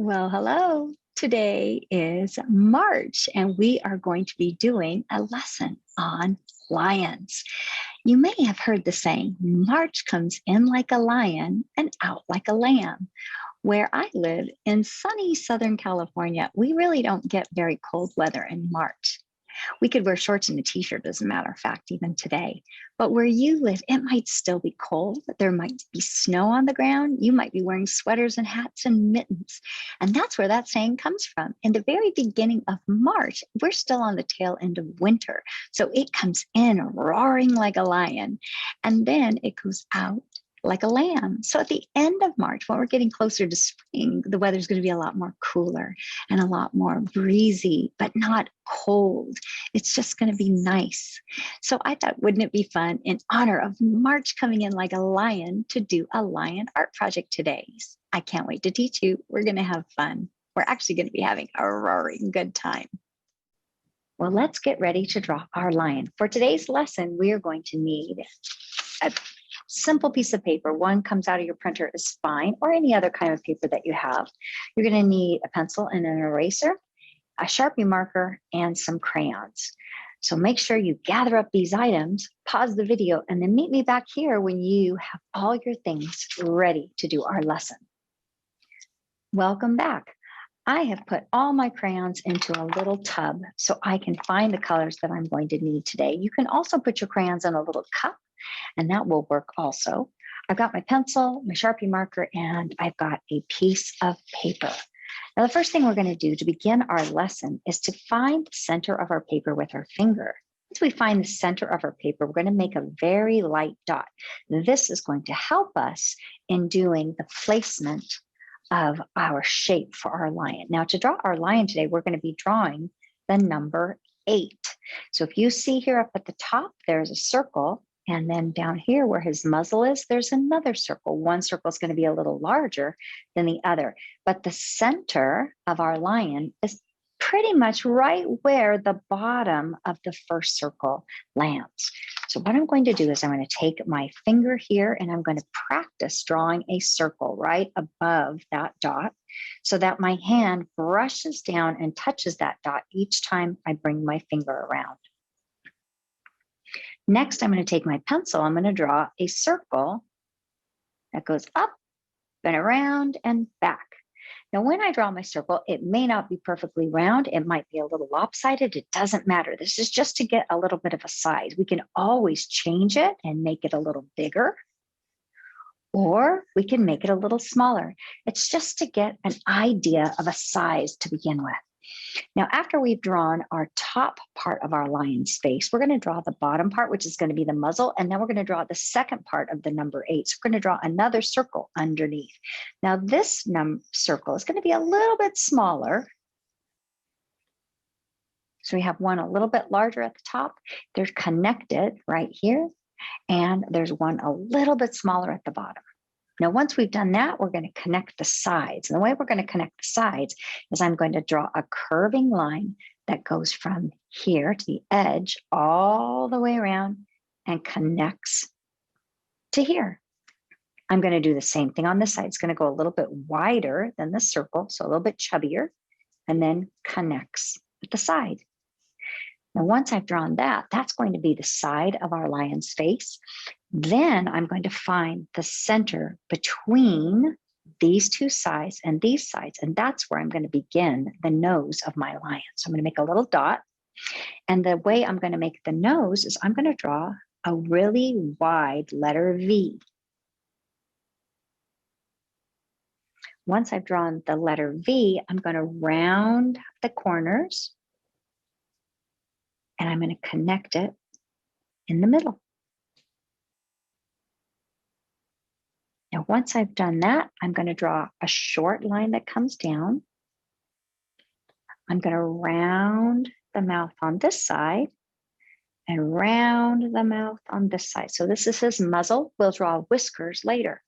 Well, hello. Today is March, and we are going to be doing a lesson on lions. You may have heard the saying, March comes in like a lion and out like a lamb. Where I live in sunny Southern California, we really don't get very cold weather in March. We could wear shorts and a t-shirt, as a matter of fact, even today. But where you live, it might still be cold. There might be snow on the ground. You might be wearing sweaters and hats and mittens. And that's where that saying comes from. In the very beginning of March, we're still on the tail end of winter. So it comes in roaring like a lion, and then it goes out like a lamb. So at the end of March, when we're getting closer to spring, the weather's going to be a lot more cooler and a lot more breezy, but not cold. It's just going to be nice. So I thought, wouldn't it be fun in honor of March coming in like a lion to do a lion art project today? I can't wait to teach you. We're going to have fun. We're actually going to be having a roaring good time. Well, let's get ready to draw our lion. For today's lesson, we are going to need a simple piece of paper. One comes out of your printer is fine, or any other kind of paper that you have. You're going to need a pencil and an eraser, a Sharpie marker, and some crayons. So make sure you gather up these items, pause the video, and then meet me back here when you have all your things ready to do our lesson. Welcome back. I have put all my crayons into a little tub so I can find the colors that I'm going to need today. You can also put your crayons in a little cup, and that will work also. I've got my pencil, my Sharpie marker, and I've got a piece of paper. Now, the first thing we're going to do to begin our lesson is to find the center of our paper with our finger. Once we find the center of our paper, we're going to make a very light dot. This is going to help us in doing the placement of our shape for our lion. Now, to draw our lion today, we're going to be drawing the number 8. So if you see here up at the top, there's a circle. And then down here where his muzzle is, there's another circle. One circle is going to be a little larger than the other. But the center of our lion is pretty much right where the bottom of the first circle lands. So what I'm going to do is I'm going to take my finger here and I'm going to practice drawing a circle right above that dot so that my hand brushes down and touches that dot each time I bring my finger around. Next, I'm going to take my pencil. I'm going to draw a circle that goes up and around and back. Now, when I draw my circle, it may not be perfectly round. It might be a little lopsided. It doesn't matter. This is just to get a little bit of a size. We can always change it and make it a little bigger, or we can make it a little smaller. It's just to get an idea of a size to begin with. Now, after we've drawn our top part of our lion's face, we're going to draw the bottom part, which is going to be the muzzle, and then we're going to draw the second part of the number 8. So we're going to draw another circle underneath. Now, this circle is going to be a little bit smaller. So we have one a little bit larger at the top. They're connected right here, and there's one a little bit smaller at the bottom. Now, once we've done that, we're going to connect the sides. And the way we're going to connect the sides is I'm going to draw a curving line that goes from here to the edge all the way around and connects to here. I'm going to do the same thing on this side. It's going to go a little bit wider than the circle, so a little bit chubbier, and then connects at the side. Now, once I've drawn that, that's going to be the side of our lion's face. Then I'm going to find the center between these two sides and these sides, and that's where I'm going to begin the nose of my lion. So I'm going to make a little dot, and the way I'm going to make the nose is I'm going to draw a really wide letter V. Once I've drawn the letter V, I'm going to round the corners, and I'm going to connect it in the middle. Now, once I've done that, I'm going to draw a short line that comes down. I'm going to round the mouth on this side and round the mouth on this side. So this is his muzzle. We'll draw whiskers later.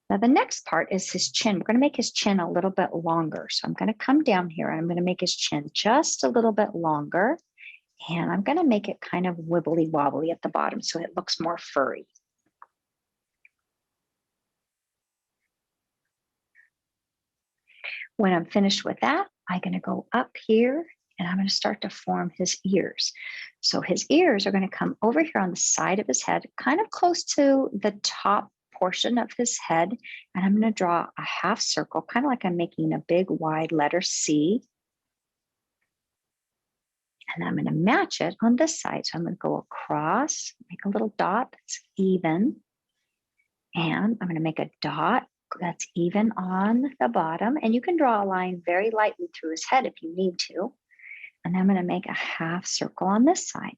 Now, the next part is his chin. We're going to make his chin a little bit longer. So I'm going to come down here and I'm going to make his chin just a little bit longer. And I'm going to make it kind of wibbly wobbly at the bottom so it looks more furry. When I'm finished with that, I'm going to go up here and I'm going to start to form his ears. So his ears are going to come over here on the side of his head, kind of close to the top portion of his head. And I'm going to draw a half circle, kind of like I'm making a big wide letter C. And I'm going to match it on this side. So I'm going to go across, make a little dot that's even. And I'm going to make a dot that's even on the bottom. And you can draw a line very lightly through his head if you need to. And I'm going to make a half circle on this side.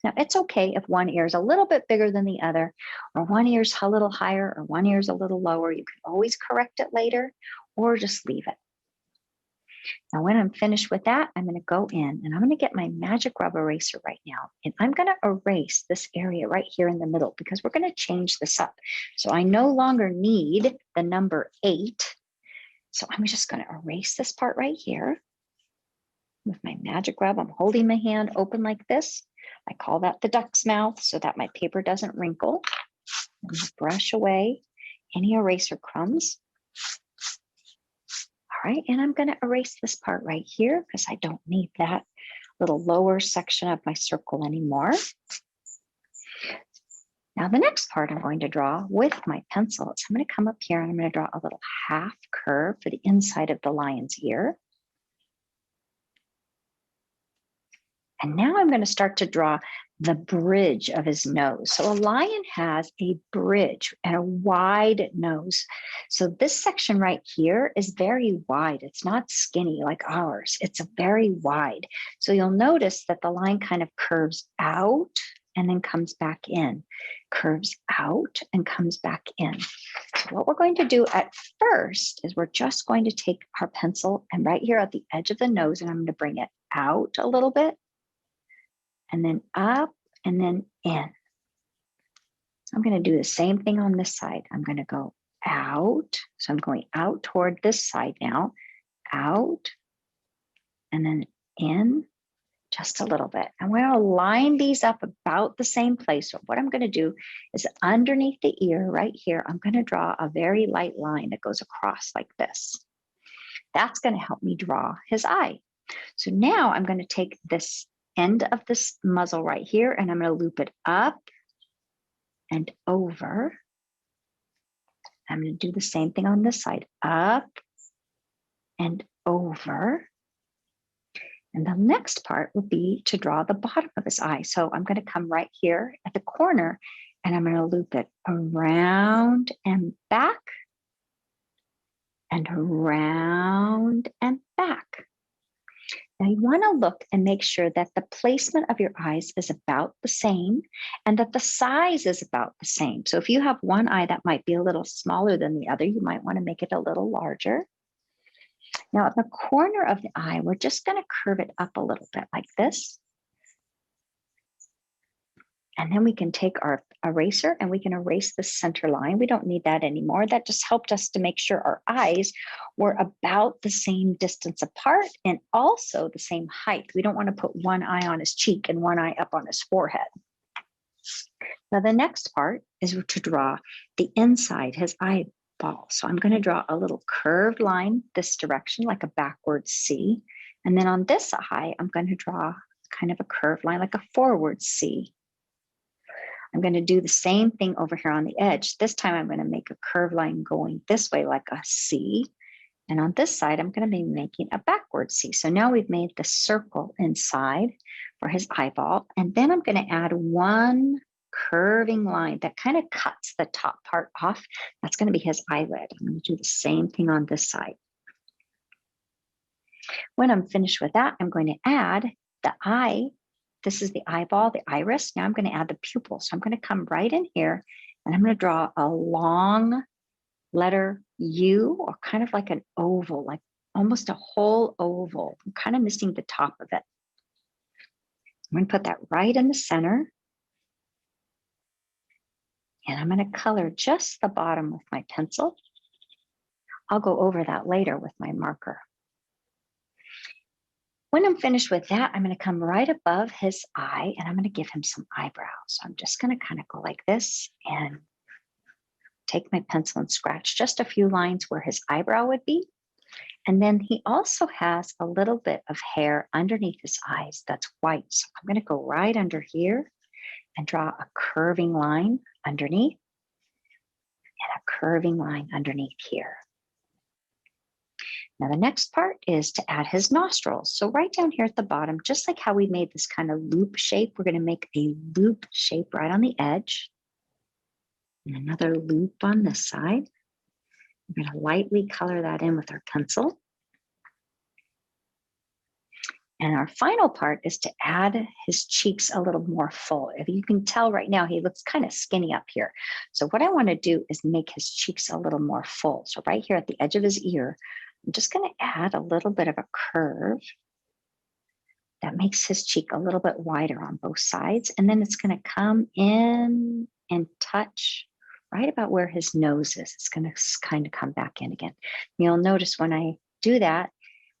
Now, it's okay if one ear is a little bit bigger than the other, or one ear's a little higher, or one ear's a little lower. You can always correct it later, or just leave it. Now, when I'm finished with that, I'm going to go in and I'm going to get my magic rub eraser right now. And I'm going to erase this area right here in the middle because we're going to change this up. So I no longer need the number 8. So I'm just going to erase this part right here with my magic rub. I'm holding my hand open like this. I call that the duck's mouth so that my paper doesn't wrinkle. I'm going to brush away any eraser crumbs. All right, and I'm going to erase this part right here because I don't need that little lower section of my circle anymore. Now the next part I'm going to draw with my pencil is I'm going to come up here and I'm going to draw a little half curve for the inside of the lion's ear. And now I'm going to start to draw the bridge of his nose. So a lion has a bridge and a wide nose. So this section right here is very wide. It's not skinny like ours. It's very wide. So you'll notice that the line kind of curves out and then comes back in, curves out and comes back in. So what we're going to do at first is we're just going to take our pencil and right here at the edge of the nose, and I'm going to bring it out a little bit, and then up and then in. I'm going to do the same thing on this side. I'm going to go out. So I'm going out toward this side now, out, and then in just a little bit. I'm going to line these up about the same place. So what I'm going to do is underneath the ear right here, I'm going to draw a very light line that goes across like this. That's going to help me draw his eye. So now I'm going to take this end of this muzzle right here, and I'm going to loop it up and over. I'm going to do the same thing on this side, up and over. And the next part would be to draw the bottom of his eye. So I'm going to come right here at the corner, and I'm going to loop it around and back, and around and back. Now you want to look and make sure that the placement of your eyes is about the same and that the size is about the same. So if you have one eye that might be a little smaller than the other, you might want to make it a little larger. Now at the corner of the eye, we're just going to curve it up a little bit like this. And then we can take our eraser and we can erase the center line. We don't need that anymore. That just helped us to make sure our eyes were about the same distance apart and also the same height. We don't want to put one eye on his cheek and one eye up on his forehead. Now the next part is to draw the inside, his eyeball. So I'm going to draw a little curved line this direction, like a backward C. And then on this eye, I'm going to draw kind of a curved line, like a forward C. I'm going to do the same thing over here on the edge. This time I'm going to make a curved line going this way like a C. And on this side, I'm going to be making a backward C. So now we've made the circle inside for his eyeball. And then I'm going to add one curving line that kind of cuts the top part off. That's going to be his eyelid. I'm going to do the same thing on this side. When I'm finished with that, I'm going to add the eye. This is the eyeball, the iris. Now I'm going to add the pupil. So I'm going to come right in here and I'm going to draw a long letter U, or kind of like an oval, like almost a whole oval. I'm kind of missing the top of it. I'm going to put that right in the center. And I'm going to color just the bottom with my pencil. I'll go over that later with my marker. When I'm finished with that, I'm going to come right above his eye and I'm going to give him some eyebrows. So I'm just going to kind of go like this and take my pencil and scratch just a few lines where his eyebrow would be. And then he also has a little bit of hair underneath his eyes that's white. So I'm going to go right under here and draw a curving line underneath and a curving line underneath here. Now the next part is to add his nostrils. So right down here at the bottom, just like how we made this kind of loop shape, we're going to make a loop shape right on the edge. And another loop on this side. We're going to lightly color that in with our pencil. And our final part is to add his cheeks a little more full. If you can tell right now, he looks kind of skinny up here. So what I want to do is make his cheeks a little more full. So right here at the edge of his ear, I'm just going to add a little bit of a curve that makes his cheek a little bit wider on both sides. And then it's going to come in and touch right about where his nose is. It's going to kind of come back in again. You'll notice when I do that,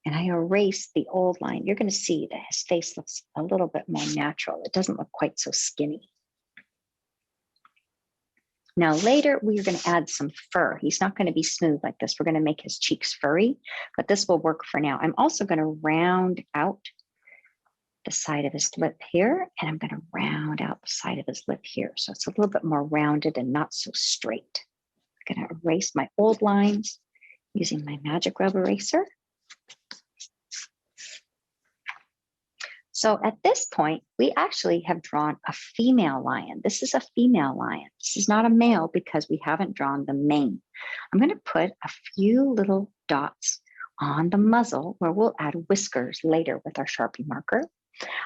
and I erase the old line, you're going to see that his face looks a little bit more natural. It doesn't look quite so skinny. Now later, we're going to add some fur. He's not going to be smooth like this. We're going to make his cheeks furry, but this will work for now. I'm also going to round out the side of his lip here, and I'm going to round out the side of his lip here. So it's a little bit more rounded and not so straight. I'm going to erase my old lines using my magic rub eraser. So at this point, we actually have drawn a female lion. This is a female lion. This is not a male because we haven't drawn the mane. I'm going to put a few little dots on the muzzle where we'll add whiskers later with our Sharpie marker.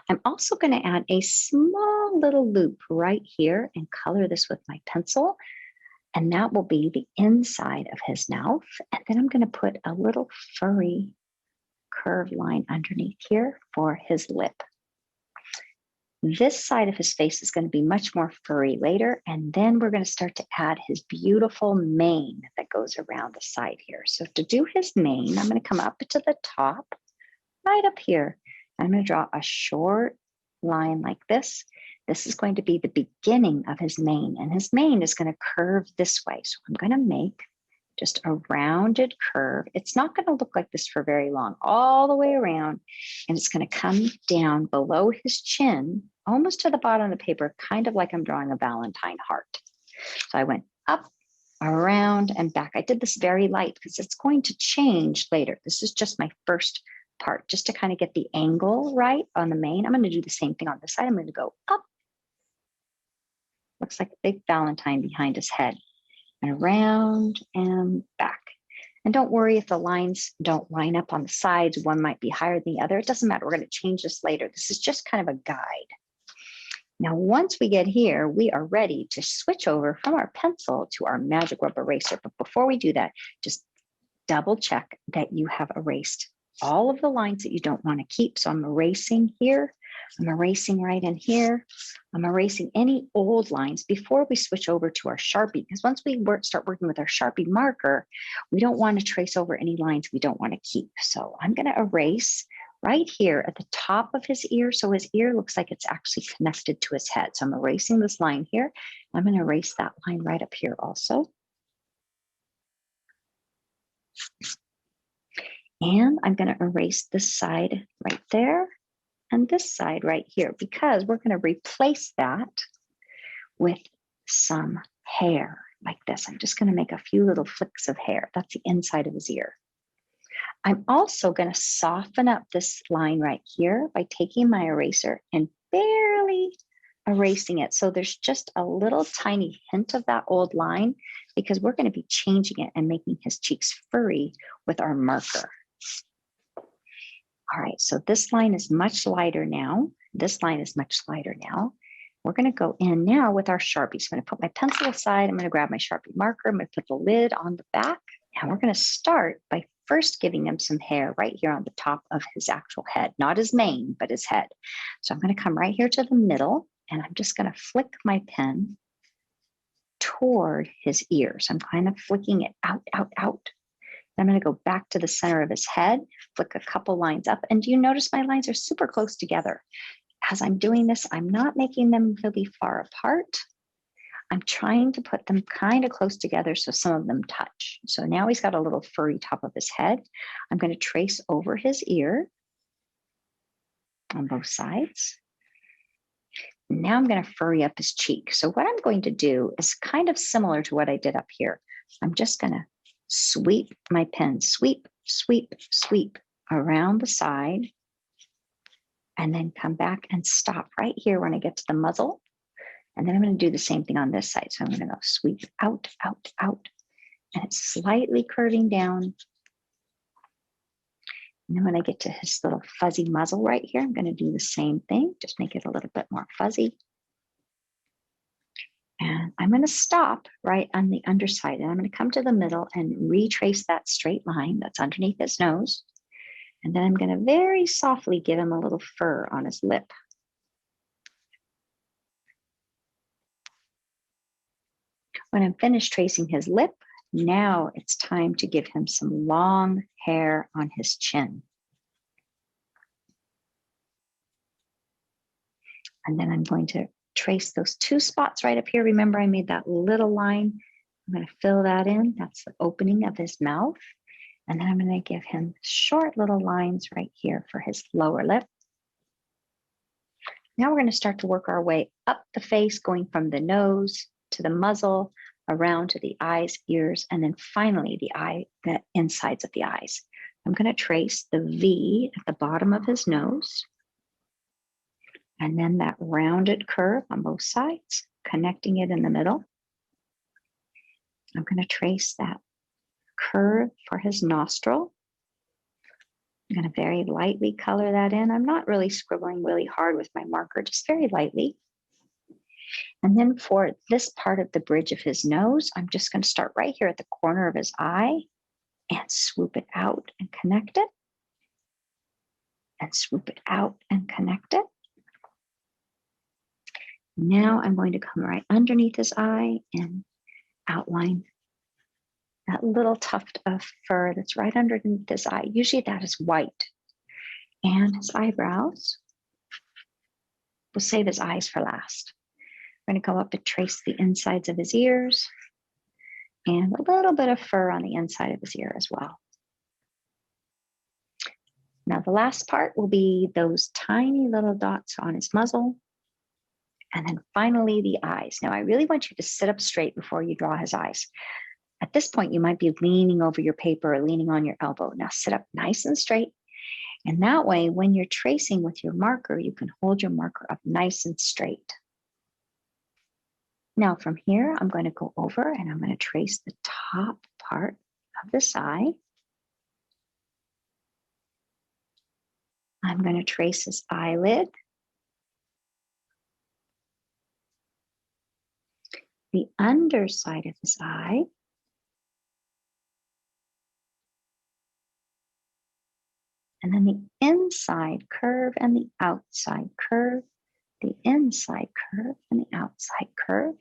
I'm also going to add a small little loop right here and color this with my pencil. And that will be the inside of his mouth. And then I'm going to put a little furry curved line underneath here for his lip. This side of his face is going to be much more furry later, and then we're going to start to add his beautiful mane that goes around the side here. So to do his mane, I'm going to come up to the top, right up here. I'm going to draw a short line like this. This is going to be the beginning of his mane, and his mane is going to curve this way. So I'm going to make just a rounded curve. It's not going to look like this for very long, all the way around, and it's going to come down below his chin, almost to the bottom of the paper, kind of like I'm drawing a Valentine heart. So I went up, around, and back. I did this very light because it's going to change later. This is just my first part, just to kind of get the angle right on the mane. I'm going to do the same thing on this side. I'm going to go up. Looks like a big Valentine behind his head. And around and back. And don't worry if the lines don't line up on the sides. One might be higher than the other. It doesn't matter. We're going to change this later. This is just kind of a guide. Now, once we get here, we are ready to switch over from our pencil to our magic rubber eraser. But before we do that, just double check that you have erased all of the lines that you don't want to keep. So I'm erasing here. I'm erasing right in here. I'm erasing any old lines before we switch over to our Sharpie, because once we start working with our Sharpie marker, we don't want to trace over any lines we don't want to keep. So I'm going to erase right here at the top of his ear. So his ear looks like it's actually connected to his head. So I'm erasing this line here. I'm going to erase that line right up here also. And I'm going to erase this side right there and this side right here, because we're going to replace that with some hair like this. I'm just going to make a few little flicks of hair. That's the inside of his ear. I'm also going to soften up this line right here by taking my eraser and barely erasing it. So there's just a little tiny hint of that old line, because we're going to be changing it and making his cheeks furry with our marker. All right, so this line is much lighter now. This line is much lighter now. We're going to go in now with our Sharpie. So I'm going to put my pencil aside. I'm going to grab my Sharpie marker. I'm going to put the lid on the back. And we're going to start by first giving him some hair right here on the top of his actual head. Not his mane, but his head. So I'm going to come right here to the middle, and I'm just going to flick my pen toward his ears. I'm kind of flicking it out, out, out. I'm going to go back to the center of his head, flick a couple lines up. And do you notice my lines are super close together? As I'm doing this, I'm not making them really far apart. I'm trying to put them kind of close together so some of them touch. So now he's got a little furry top of his head. I'm going to trace over his ear on both sides. Now I'm going to furry up his cheek. So what I'm going to do is kind of similar to what I did up here. I'm just going to sweep my pen, sweep, sweep, sweep around the side, and then come back and stop right here when I get to the muzzle. And then I'm going to do the same thing on this side. So I'm going to go sweep out, out, out, and it's slightly curving down. And then when I get to his little fuzzy muzzle right here, I'm going to do the same thing, just make it a little bit more fuzzy. And I'm going to stop right on the underside, and I'm going to come to the middle and retrace that straight line that's underneath his nose. And then I'm going to very softly give him a little fur on his lip. When I'm finished tracing his lip, now it's time to give him some long hair on his chin. And then I'm going to trace those two spots right up here. Remember, I made that little line. I'm going to fill that in. That's the opening of his mouth. And then I'm going to give him short little lines right here for his lower lip. Now we're going to start to work our way up the face, going from the nose to the muzzle, around to the eyes, ears, and then finally the insides of the eyes. I'm going to trace the V at the bottom of his nose, and then that rounded curve on both sides, connecting it in the middle. I'm going to trace that curve for his nostril. I'm going to very lightly color that in. I'm not really scribbling really hard with my marker, just very lightly. And then for this part of the bridge of his nose, I'm just going to start right here at the corner of his eye and swoop it out and connect it. And swoop it out and connect it. Now I'm going to come right underneath his eye and outline that little tuft of fur that's right underneath his eye. Usually that is white. And his eyebrows. We'll save his eyes for last. I'm going to go up and trace the insides of his ears and a little bit of fur on the inside of his ear as well. Now the last part will be those tiny little dots on his muzzle. And then finally the eyes. Now I really want you to sit up straight before you draw his eyes. At this point, you might be leaning over your paper or leaning on your elbow. Now sit up nice and straight. And that way, when you're tracing with your marker, you can hold your marker up nice and straight. Now from here, I'm going to go over and I'm going to trace the top part of this eye. I'm going to trace his eyelid. The underside of his eye. And then the inside curve and the outside curve, the inside curve and the outside curve.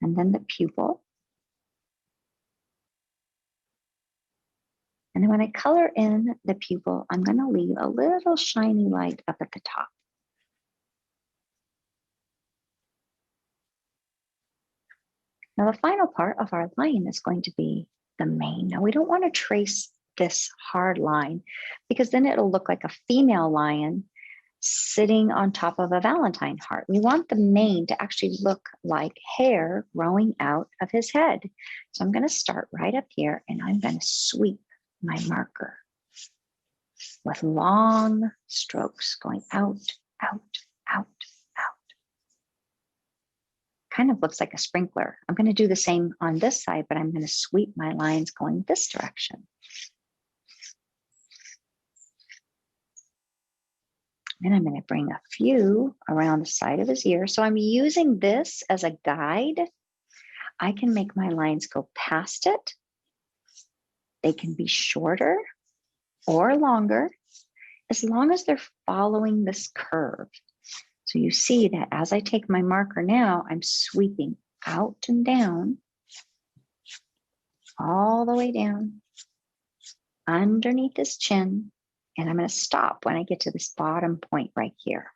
And then the pupil. And then when I color in the pupil, I'm going to leave a little shiny light up at the top. Now the final part of our line is going to be the mane. Now we don't want to trace this hard line because then it'll look like a female lion sitting on top of a Valentine heart. We want the mane to actually look like hair growing out of his head. So I'm going to start right up here and I'm going to sweep my marker with long strokes going out, out, out, out. Kind of looks like a sprinkler. I'm going to do the same on this side, but I'm going to sweep my lines going this direction. And I'm going to bring a few around the side of his ear. So I'm using this as a guide. I can make my lines go past it. They can be shorter or longer, as long as they're following this curve. So you see that as I take my marker now, I'm sweeping out and down, all the way down, underneath his chin, and I'm going to stop when I get to this bottom point right here.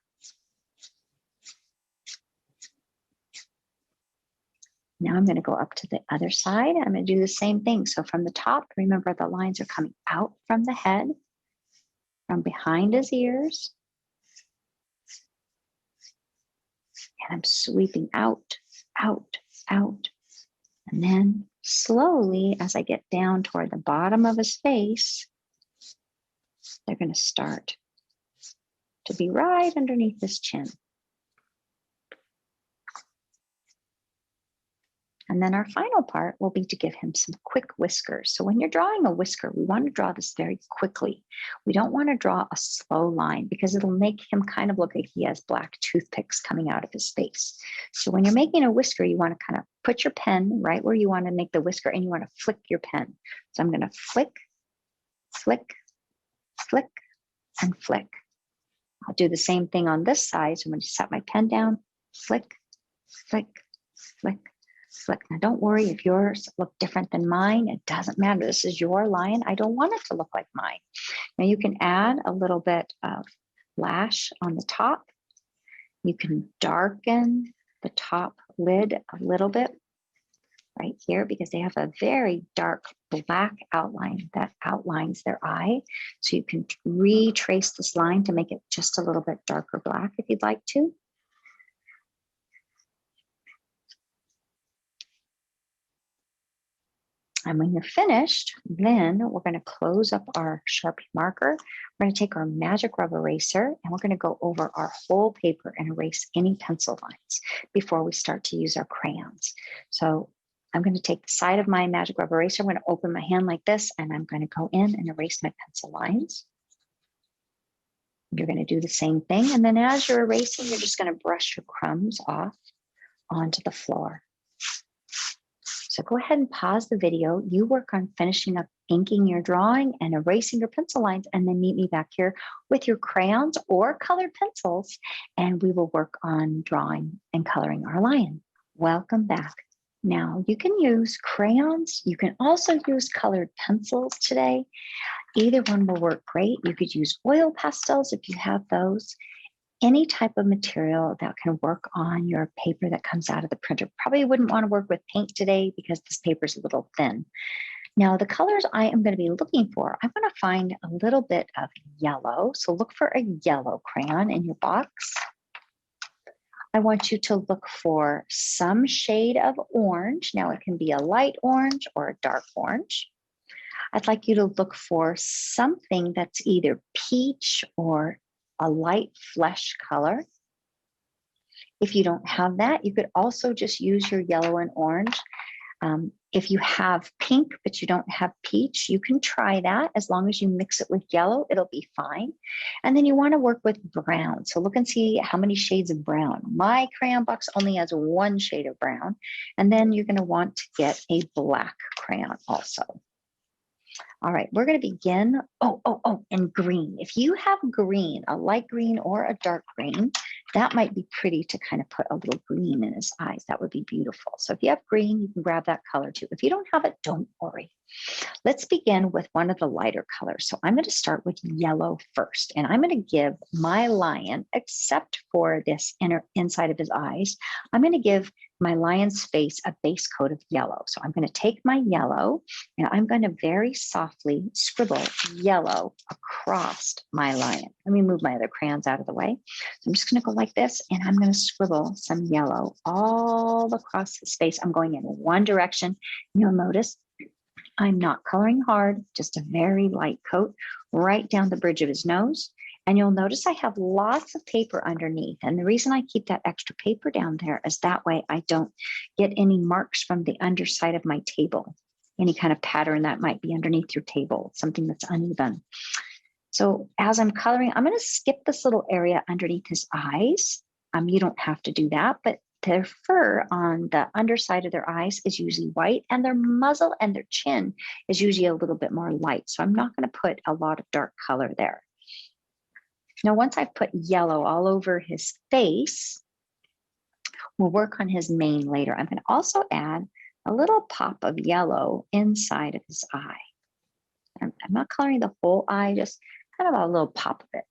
Now I'm going to go up to the other side. I'm going to do the same thing. So from the top, remember the lines are coming out from the head, from behind his ears. And I'm sweeping out, out, out. And then slowly, as I get down toward the bottom of his face, they're going to start to be right underneath his chin. And then our final part will be to give him some quick whiskers. So when you're drawing a whisker, we want to draw this very quickly. We don't want to draw a slow line because it'll make him kind of look like he has black toothpicks coming out of his face. So when you're making a whisker, you want to kind of put your pen right where you want to make the whisker and you want to flick your pen. So I'm going to flick, flick, flick, and flick. I'll do the same thing on this side. So I'm going to set my pen down, flick, flick, flick, flick. Now don't worry if yours look different than mine. It doesn't matter. This is your lion. I don't want it to look like mine. Now you can add a little bit of lash on the top. You can darken the top lid a little bit right here because they have a very dark black outline that outlines their eye. So you can retrace this line to make it just a little bit darker black if you'd like to. And when you're finished, then we're going to close up our Sharpie marker. We're going to take our magic rubber eraser and we're going to go over our whole paper and erase any pencil lines before we start to use our crayons. So I'm going to take the side of my magic rubber eraser. I'm going to open my hand like this and I'm going to go in and erase my pencil lines. You're going to do the same thing. And then as you're erasing, you're just going to brush your crumbs off onto the floor. So go ahead and pause the video. You work on finishing up inking your drawing and erasing your pencil lines, and then meet me back here with your crayons or colored pencils, and we will work on drawing and coloring our lion. Welcome back. Now you can use crayons. You can also use colored pencils today. Either one will work great. You could use oil pastels if you have those. Any type of material that can work on your paper that comes out of the printer. Probably wouldn't want to work with paint today because this paper is a little thin. Now the colors I am going to be looking for, I'm going to find a little bit of yellow. So look for a yellow crayon in your box. I want you to look for some shade of orange. Now it can be a light orange or a dark orange. I'd like you to look for something that's either peach or a light flesh color. If you don't have that, you could also just use your yellow and orange. If you have pink, but you don't have peach, you can try that. As long as you mix it with yellow, it'll be fine. And then you want to work with brown. So look and see how many shades of brown. My crayon box only has one shade of brown. And then you're going to want to get a black crayon also. All right, we're going to begin. And green. If you have green, a light green or a dark green, that might be pretty to kind of put a little green in his eyes. That would be beautiful. So if you have green, you can grab that color too. If you don't have it, don't worry. Let's begin with one of the lighter colors. So I'm going to start with yellow first, and I'm going to give my lion, except for this inside of his eyes, I'm going to give my lion's face a base coat of yellow. So I'm going to take my yellow and I'm going to very softly scribble yellow across my lion. Let me move my other crayons out of the way. So I'm just going to go like this and I'm going to scribble some yellow all across his face. I'm going in one direction. You'll notice I'm not coloring hard, just a very light coat right down the bridge of his nose. And you'll notice I have lots of paper underneath. And the reason I keep that extra paper down there is that way I don't get any marks from the underside of my table, any kind of pattern that might be underneath your table, something that's uneven. So as I'm coloring, I'm going to skip this little area underneath his eyes. You don't have to do that, but their fur on the underside of their eyes is usually white, and their muzzle and their chin is usually a little bit more light. So I'm not going to put a lot of dark color there. Now, once I've put yellow all over his face, we'll work on his mane later. I'm going to also add a little pop of yellow inside of his eye. I'm not coloring the whole eye, just kind of a little pop of it.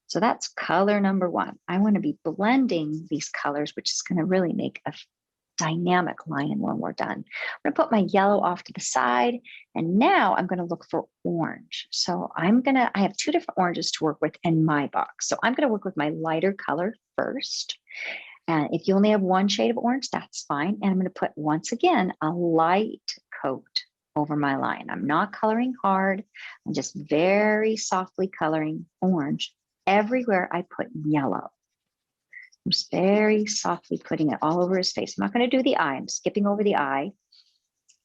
So that's color number one. I want to be blending these colors, which is going to really make a dynamic lion when we're done. I'm going to put my yellow off to the side, and now I'm going to look for orange. So I have two different oranges to work with in my box. So I'm going to work with my lighter color first. And if you only have one shade of orange, that's fine. And I'm going to put, once again, a light coat over my line. I'm not coloring hard. I'm just very softly coloring orange everywhere I put yellow. I'm just very softly putting it all over his face. I'm not going to do the eye. I'm skipping over the eye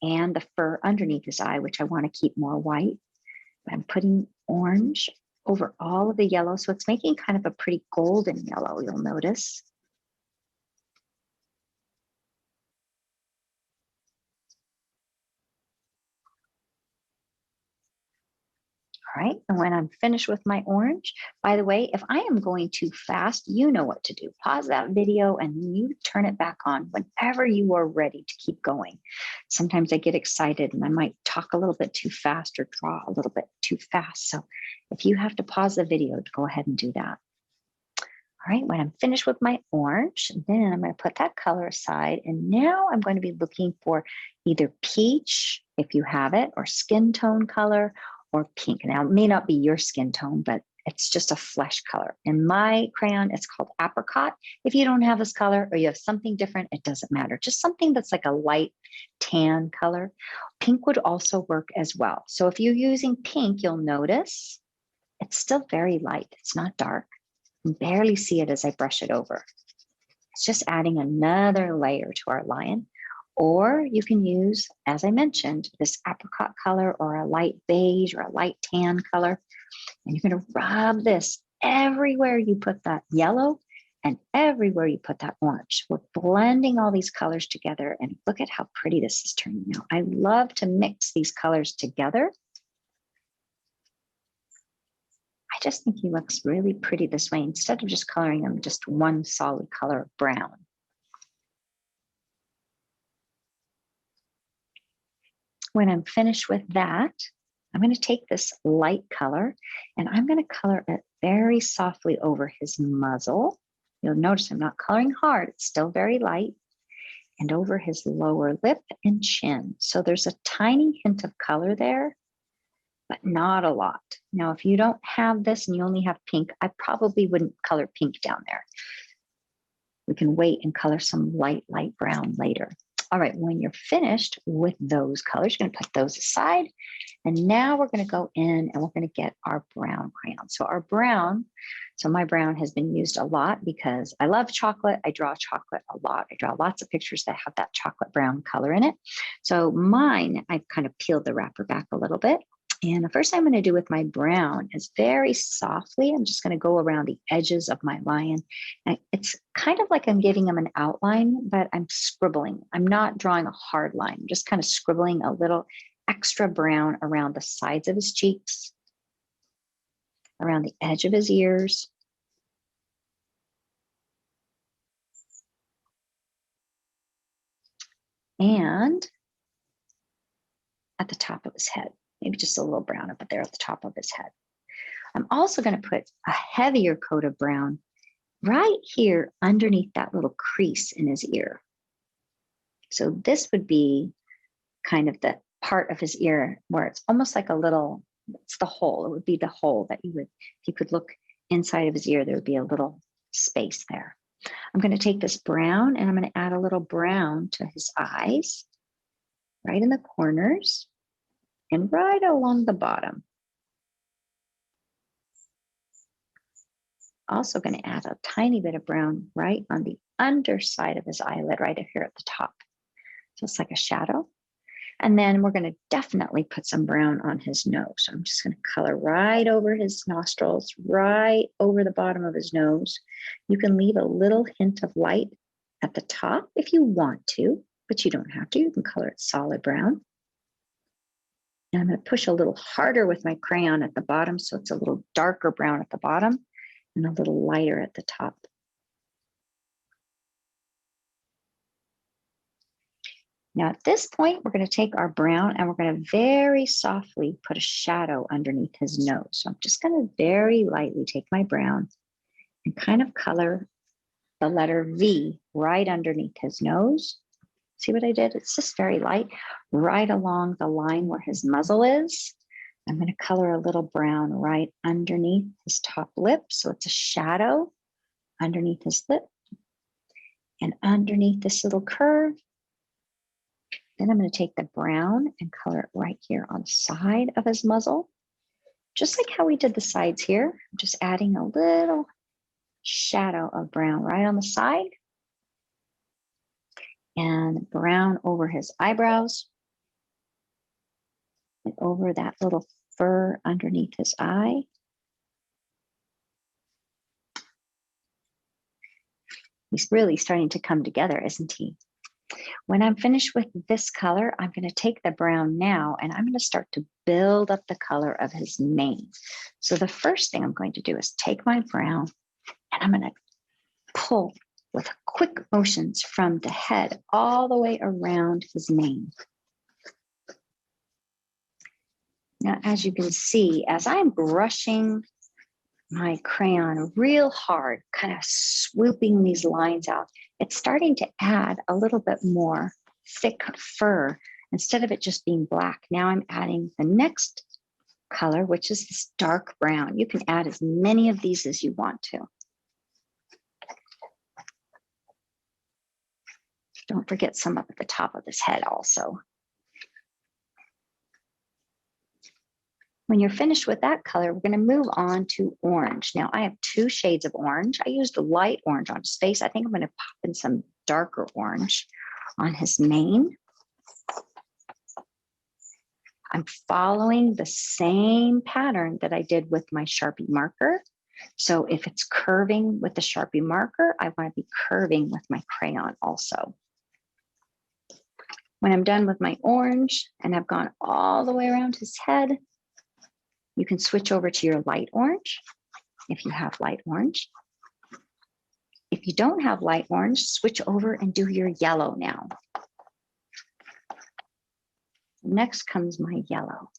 and the fur underneath his eye, which I want to keep more white. I'm putting orange over all of the yellow. So it's making kind of a pretty golden yellow, you'll notice. All right, and when I'm finished with my orange, by the way, if I am going too fast, you know what to do. Pause that video and you turn it back on whenever you are ready to keep going. Sometimes I get excited and I might talk a little bit too fast or draw a little bit too fast. So if you have to pause the video, go ahead and do that. All right, when I'm finished with my orange, then I'm going to put that color aside. And now I'm going to be looking for either peach, if you have it, or skin tone color, or pink. Now, it may not be your skin tone, but it's just a flesh color. In my crayon, it's called apricot. If you don't have this color or you have something different, it doesn't matter. Just something that's like a light tan color. Pink would also work as well. So if you're using pink, you'll notice it's still very light. It's not dark. You can barely see it as I brush it over. It's just adding another layer to our lion. Or you can use, as I mentioned, this apricot color or a light beige or a light tan color. And you're going to rub this everywhere you put that yellow and everywhere you put that orange. We're blending all these colors together, and look at how pretty this is turning out. I love to mix these colors together. I just think he looks really pretty this way instead of just coloring him just one solid color of brown. When I'm finished with that, I'm going to take this light color and I'm going to color it very softly over his muzzle. You'll notice I'm not coloring hard. It's still very light. And over his lower lip and chin. So there's a tiny hint of color there, but not a lot. Now, if you don't have this and you only have pink, I probably wouldn't color pink down there. We can wait and color some light brown later. All right, when you're finished with those colors, you're going to put those aside. And now we're going to go in and we're going to get our brown crayon. So our brown, so my brown has been used a lot because I love chocolate. I draw chocolate a lot. I draw lots of pictures that have that chocolate brown color in it. So mine, I've kind of peeled the wrapper back a little bit. And the first thing I'm going to do with my brown is very softly, I'm just going to go around the edges of my lion. And it's kind of like I'm giving him an outline, but I'm scribbling. I'm not drawing a hard line. I'm just kind of scribbling a little extra brown around the sides of his cheeks, around the edge of his ears. And at the top of his head. Maybe just a little brown up there at the top of his head. I'm also going to put a heavier coat of brown right here underneath that little crease in his ear. So this would be kind of the part of his ear where it's almost like a little, it's the hole. It would be the hole that you would, if you could look inside of his ear, there would be a little space there. I'm going to take this brown and I'm going to add a little brown to his eyes, right in the corners. And right along the bottom. Also going to add a tiny bit of brown right on the underside of his eyelid, right here at the top. Just like a shadow. And then we're going to definitely put some brown on his nose. So I'm just going to color right over his nostrils, right over the bottom of his nose. You can leave a little hint of light at the top if you want to, but you don't have to. You can color it solid brown. And I'm going to push a little harder with my crayon at the bottom, so it's a little darker brown at the bottom and a little lighter at the top. Now at this point, we're going to take our brown and we're going to very softly put a shadow underneath his nose. So I'm just going to very lightly take my brown and kind of color the letter V right underneath his nose. See what I did? It's just very light, right along the line where his muzzle is. I'm going to color a little brown right underneath his top lip. So it's a shadow underneath his lip and underneath this little curve. Then I'm going to take the brown and color it right here on the side of his muzzle. Just like how we did the sides here, I'm just adding a little shadow of brown right on the side. And brown over his eyebrows. And over that little fur underneath his eye. He's really starting to come together, isn't he? When I'm finished with this color, I'm going to take the brown now and I'm going to start to build up the color of his mane. So the first thing I'm going to do is take my brown and I'm going to pull with quick motions from the head all the way around his mane. Now, as you can see, as I'm brushing my crayon real hard, kind of swooping these lines out, it's starting to add a little bit more thick fur. Instead of it just being black, now I'm adding the next color, which is this dark brown. You can add as many of these as you want to. Don't forget some up at the top of his head also. When you're finished with that color, we're going to move on to orange. Now, I have 2 shades of orange. I used a light orange on his face. I think I'm going to pop in some darker orange on his mane. I'm following the same pattern that I did with my Sharpie marker. So if it's curving with the Sharpie marker, I want to be curving with my crayon also. When I'm done with my orange and I've gone all the way around his head, you can switch over to your light orange if you have light orange. If you don't have light orange, switch over and do your yellow now. Next comes my yellow.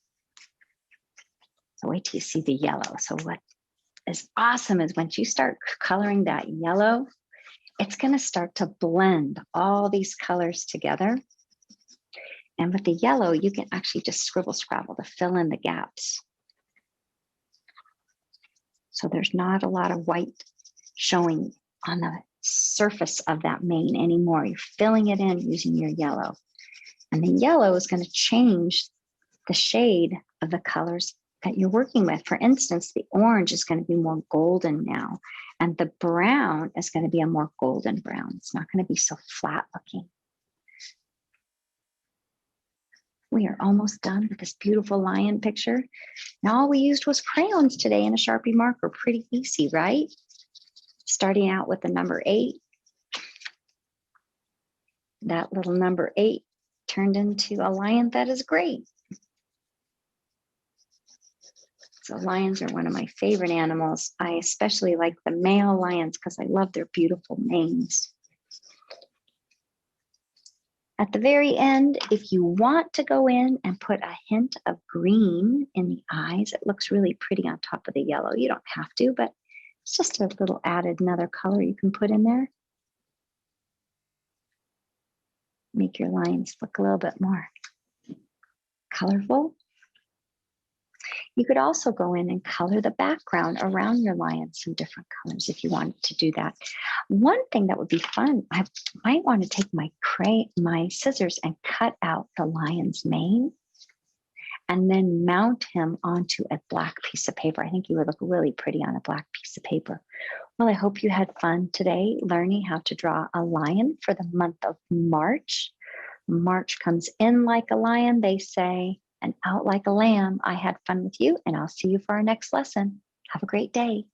So wait till you see the yellow. So what is awesome is once you start coloring that yellow, it's going to start to blend all these colors together. And with the yellow, you can actually just scribble scrabble to fill in the gaps. So there's not a lot of white showing on the surface of that mane anymore. You're filling it in using your yellow. And the yellow is going to change the shade of the colors that you're working with. For instance, the orange is going to be more golden now, and the brown is going to be a more golden brown. It's not going to be so flat looking. We are almost done with this beautiful lion picture. Now all we used was crayons today and a Sharpie marker. Pretty easy, right? Starting out with the number 8. That little number 8 turned into a lion that is great. So lions are one of my favorite animals. I especially like the male lions because I love their beautiful manes. At the very end, if you want to go in and put a hint of green in the eyes, it looks really pretty on top of the yellow. You don't have to, but it's just a little added another color you can put in there. Make your lines look a little bit more colorful. You could also go in and color the background around your lion some different colors if you wanted to do that. One thing that would be fun, I might want to take my scissors and cut out the lion's mane and then mount him onto a black piece of paper. I think he would look really pretty on a black piece of paper. Well, I hope you had fun today learning how to draw a lion for the month of March. March comes in like a lion, they say, and out like a lamb. I had fun with you, and I'll see you for our next lesson. Have a great day.